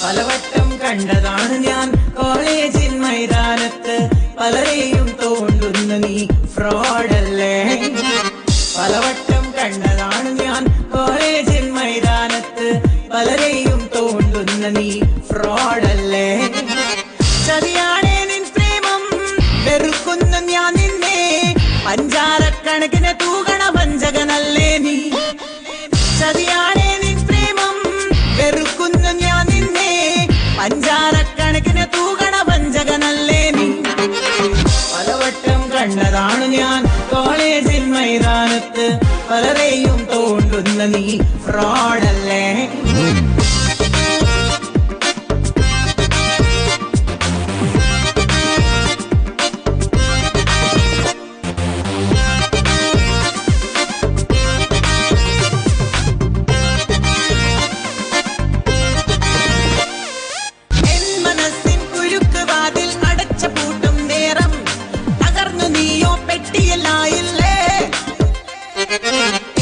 പലവട്ടം കണ്ടതാണ് ഞാൻ കോളേജിൻ മൈതാനത്ത് പലരെയും തോണ്ടുന്ന നീ ഫ്രോഡല്ലേ. പലവട്ടം കണ്ടതാണ് ഞാൻ കോളേജിൻ മൈതാനത്ത് പലരെയും തോണ്ടുന്ന നീ ഫ്രോഡല്ലേ. ചതിയാണേ നിൻ പ്രേമം വെറുക്കുന്ന ഞാൻ നിന്നെ പഞ്ചാരക്കണക്കിന് തൂകണ വഞ്ചകനല്ലേ നീ. ചതിയാണേ നിൻ പ്രേമം വെറുക്കുന്ന ഞാൻ നിന്നെ പഞ്ചാരക്കണക്കിന് തൂകണ വഞ്ചകനല്ലേ നീ. പലവട്ടം കണ്ടതാണ് ഞാൻ കോളേജിൽ മൈതാനത്ത് പലരെയും തോണ്ടുന്ന നീ ഫ്രോഡല്ലേ.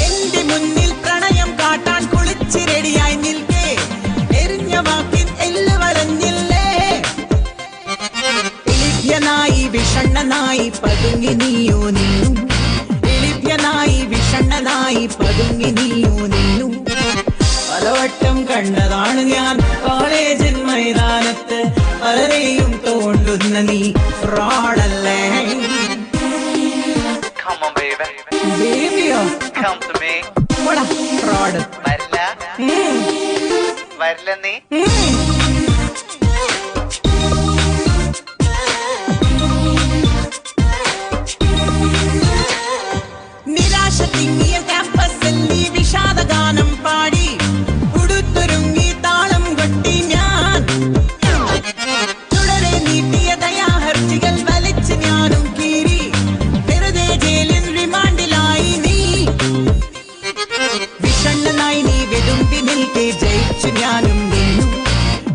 എന്റെ മുന്നിൽ പ്രണയം കാട്ടാൻ കുളിച്ച് റെഡിയായി നിൽക്കേ എരിഞ്ഞ വാക്കിൽ എല്ല് വരഞ്ഞില്ലേ. എളിഭ്യനായി വിഷണ്ണനായി പതുങ്ങി നീയോ നിന്നു. എളിഭ്യനായി വിഷണ്ണനായി പതുങ്ങി നീയോ നിന്നു. പലവട്ടം കണ്ടതാണ് ഞാൻ കോളേജിൻ മൈതാനത്ത് പലരെയും തോണ്ടുന്ന നീ ഫ്രോഡല്ലേ. Come to me. What a fraud. Varla. Varla ni. നിരാശ തിങ്ങിയ ക്യാമ്പസിൽ നീ വിഷാദഗാനം പാടി ഉടുത്തൊരുങ്ങി താളം കൊട്ടി ഞാൻ. തുടരെ നീട്ടിയ ദയാഹർജികൾ വലിച്ച് ഞാനും കീറി വെറുതെ ജയിലിൽ റിമാൻഡിലായി നീ. വിഷണ്ണനായി നീ വെതുമ്പി നിൽക്കെ ജയിച്ചു ഞാനും നിന്നു.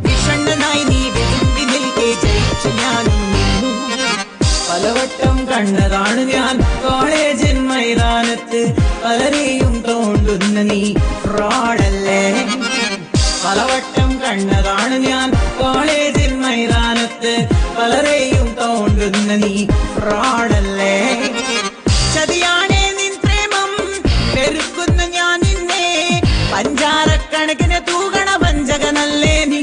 വിഷണ്ണനായി നീ വെതുമ്പി നിൽക്കെ ജയിച്ചു ഞാനും നിന്നു. പലവട്ടം കണ്ടതാണ് ഞാൻ കോളേജിൻ മൈതാനത്ത് പലരെയും തോണ്ടുന്ന നീ ഫ്രോഡല്ലേ. പലവട്ടം കണ്ടതാണ് ഞാൻ കോളേജിൻ മൈതാനത്ത് പലരെയും തോണ്ടുന്ന നീ ഫ്രോഡല്ലേ. ചതിയാണേ നിൻ പ്രേമം വെറുക്കുന്ന ഞാൻ നിന്നെ പഞ്ചാരക്കണക്കിന് തൂകണ വഞ്ചകനല്ലേ നീ.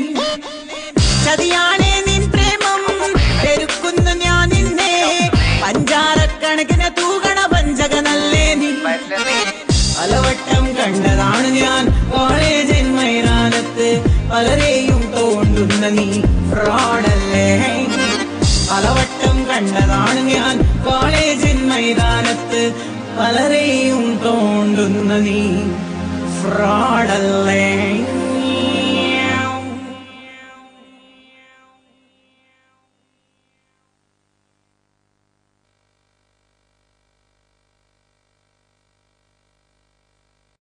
ചതിയാണേ നിൻ പ്രേമം വെറുക്കുന്ന ഞാൻ നിന്നെ പഞ്ചാരക്കണക്കിന് തൂകണ വഞ്ചകനല്ലേ നീ. പലവട്ടം കണ്ടതാണ് ഞാൻ കോളേജിൻ മൈതാനത്ത് പലരെയും തോണ്ടുന്ന നീ ഫ്രോഡല്ലേ. പലവട്ടം കണ്ടതാണ് ഞാൻ കോളേജിൻ മൈതാനത്ത് പലരെയും തോണ്ടുന്ന നീ ഫ്രോഡല്ലേ.